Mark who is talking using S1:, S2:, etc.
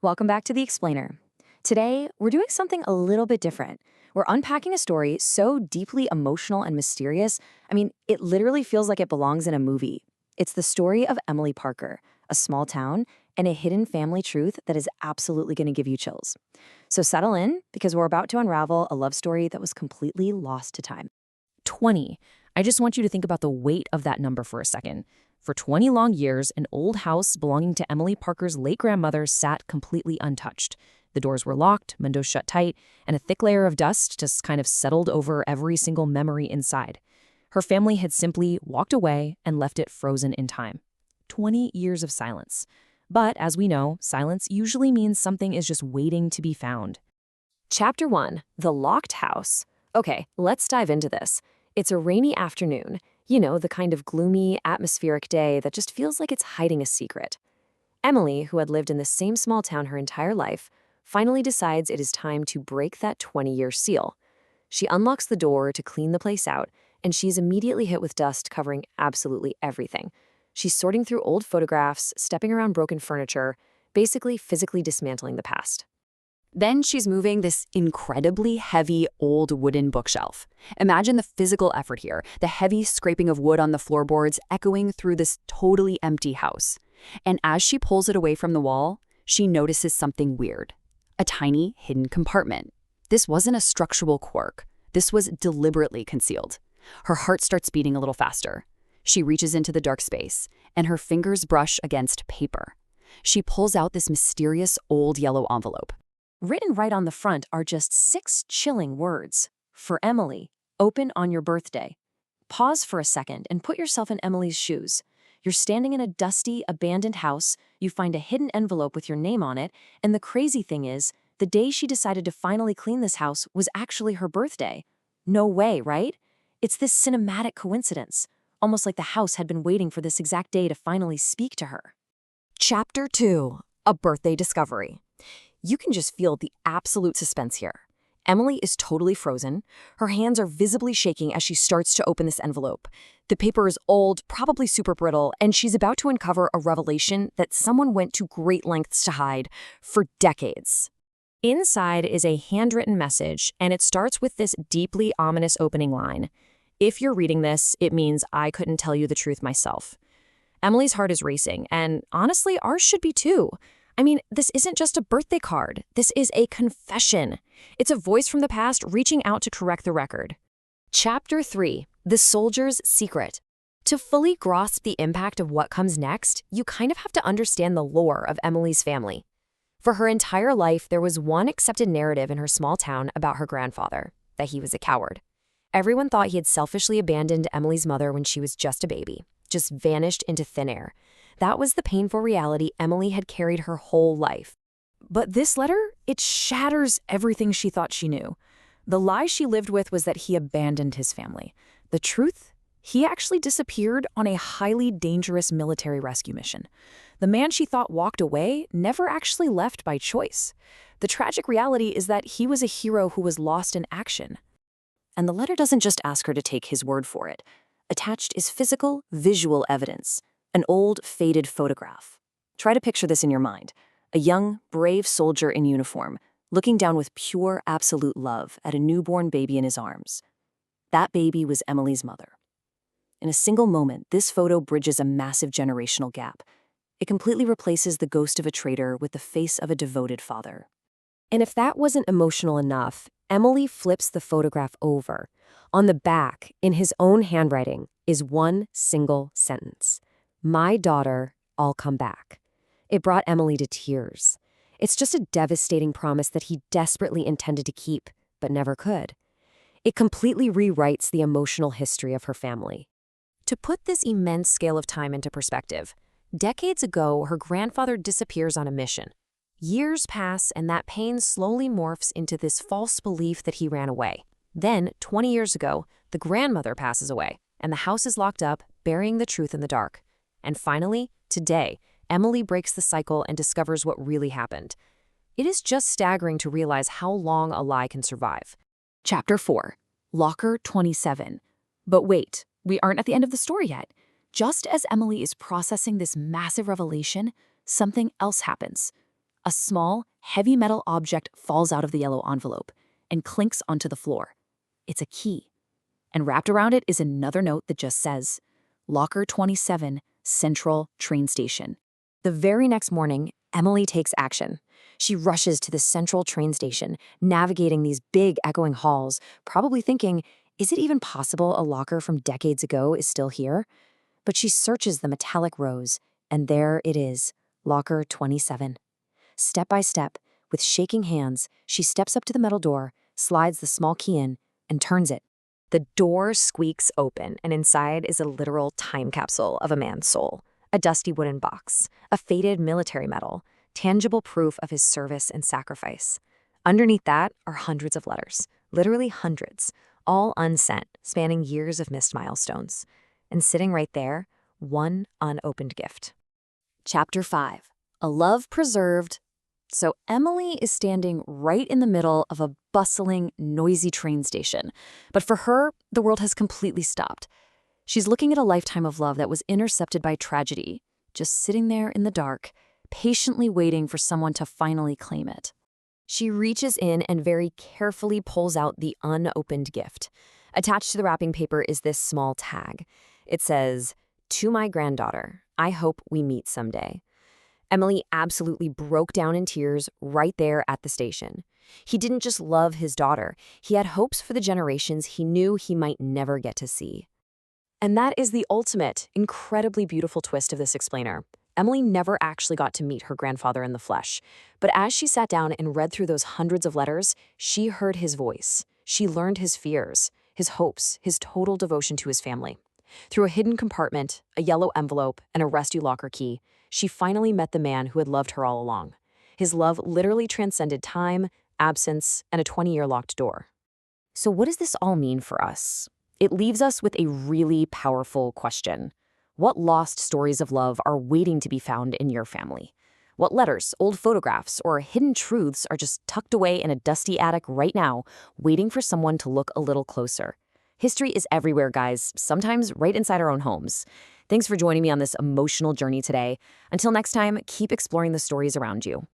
S1: Welcome back to The Explainer. Today, we're doing something a little bit different. We're unpacking a story so deeply emotional and mysterious, it literally feels like it belongs in a movie. It's the story of Emily Parker, a small town, and a hidden family truth that is absolutely going to give you chills. So settle in, because we're about to unravel a love story that was completely lost to time.
S2: 20. I just want you to think about the weight of that number for a second. For 20 long years, an old house belonging to Emily Parker's late grandmother sat completely untouched. The doors were locked, windows shut tight, and a thick layer of dust just kind of settled over every single memory inside. Her family had simply walked away and left it frozen in time. 20 years of silence. But as we know, silence usually means something is just waiting to be found.
S1: Chapter 1, The Locked House. Okay, let's dive into this. It's a rainy afternoon, the kind of gloomy, atmospheric day that just feels like it's hiding a secret. Emily, who had lived in the same small town her entire life, finally decides it is time to break that 20-year seal. She unlocks the door to clean the place out, and she's immediately hit with dust covering absolutely everything. She's sorting through old photographs, stepping around broken furniture, basically physically dismantling the past.
S3: Then she's moving this incredibly heavy old wooden bookshelf. Imagine the physical effort here, the heavy scraping of wood on the floorboards echoing through this totally empty house. And as she pulls it away from the wall, she notices something weird. A tiny hidden compartment. This wasn't a structural quirk. This was deliberately concealed. Her heart starts beating a little faster. She reaches into the dark space, and her fingers brush against paper. She pulls out this mysterious old yellow envelope.
S1: Written right on the front are just 6 chilling words. For Emily, open on your birthday. Pause for a second and put yourself in Emily's shoes. You're standing in a dusty, abandoned house, you find a hidden envelope with your name on it, and the crazy thing is, the day she decided to finally clean this house was actually her birthday. No way, right? It's this cinematic coincidence, almost like the house had been waiting for this exact day to finally speak to her.
S3: Chapter 2. A Birthday Discovery. You can just feel the absolute suspense here. Emily is totally frozen. Her hands are visibly shaking as she starts to open this envelope. The paper is old, probably super brittle, and she's about to uncover a revelation that someone went to great lengths to hide for decades.
S2: Inside is a handwritten message, and it starts with this deeply ominous opening line. If you're reading this, it means I couldn't tell you the truth myself. Emily's heart is racing, and honestly, ours should be too. This isn't just a birthday card. This is a confession. It's a voice from the past reaching out to correct the record.
S1: Chapter 3, The Soldier's Secret. To fully grasp the impact of what comes next, you kind of have to understand the lore of Emily's family. For her entire life, there was one accepted narrative in her small town about her grandfather, that he was a coward. Everyone thought he had selfishly abandoned Emily's mother when she was just a baby, just vanished into thin air. That was the painful reality Emily had carried her whole life.
S4: But this letter, it shatters everything she thought she knew. The lie she lived with was that he abandoned his family. The truth? He actually disappeared on a highly dangerous military rescue mission. The man she thought walked away never actually left by choice. The tragic reality is that he was a hero who was lost in action.
S1: And the letter doesn't just ask her to take his word for it. Attached is physical, visual evidence. An old, faded photograph. Try to picture this in your mind. A young, brave soldier in uniform, looking down with pure, absolute love at a newborn baby in his arms. That baby was Emily's mother. In a single moment, this photo bridges a massive generational gap. It completely replaces the ghost of a traitor with the face of a devoted father. And if that wasn't emotional enough, Emily flips the photograph over. On the back, in his own handwriting, is one single sentence. My daughter, I'll come back. It brought Emily to tears. It's just a devastating promise that he desperately intended to keep, but never could. It completely rewrites the emotional history of her family. To put this immense scale of time into perspective, decades ago, her grandfather disappears on a mission. Years pass, and that pain slowly morphs into this false belief that he ran away. Then, 20 years ago, the grandmother passes away, and the house is locked up, burying the truth in the dark. And finally, today, Emily breaks the cycle and discovers what really happened. It is just staggering to realize how long a lie can survive.
S4: Chapter 4, Locker 27. But wait, we aren't at the end of the story yet. Just as Emily is processing this massive revelation, something else happens.
S2: A small, heavy metal object falls out of the yellow envelope and clinks onto the floor. It's a key. And wrapped around it is another note that just says, Locker 27, Central Train Station. The very next morning, Emily takes action. She rushes to the Central train station, navigating these big echoing halls, probably thinking, is it even possible a locker from decades ago is still here? But she searches the metallic rows, and there it is, Locker 27. Step by step, with shaking hands, she steps up to the metal door, slides the small key in, and turns it. The door squeaks open, and inside is a literal time capsule of a man's soul. A dusty wooden box, a faded military medal, tangible proof of his service and sacrifice. Underneath that are hundreds of letters, literally hundreds, all unsent, spanning years of missed milestones. And sitting right there, one unopened gift. Chapter 5. A Love Preserved. So Emily is standing right in the middle of a bustling, noisy train station. But for her, the world has completely stopped. She's looking at a lifetime of love that was intercepted by tragedy, just sitting there in the dark, patiently waiting for someone to finally claim it. She reaches in and very carefully pulls out the unopened gift. Attached to the wrapping paper is this small tag. It says, "To my granddaughter, I hope we meet someday." Emily absolutely broke down in tears right there at the station. He didn't just love his daughter, he had hopes for the generations he knew he might never get to see. And that is the ultimate, incredibly beautiful twist of this explainer. Emily never actually got to meet her grandfather in the flesh. But as she sat down and read through those hundreds of letters, she heard his voice. She learned his fears, his hopes, his total devotion to his family. Through a hidden compartment, a yellow envelope, and a rusty locker key, she finally met the man who had loved her all along. His love literally transcended time, absence, and a 20-year locked door. So what does this all mean for us? It leaves us with a really powerful question. What lost stories of love are waiting to be found in your family? What letters, old photographs, or hidden truths are just tucked away in a dusty attic right now, waiting for someone to look a little closer? History is everywhere, guys, sometimes right inside our own homes. Thanks for joining me on this emotional journey today. Until next time, keep exploring the stories around you.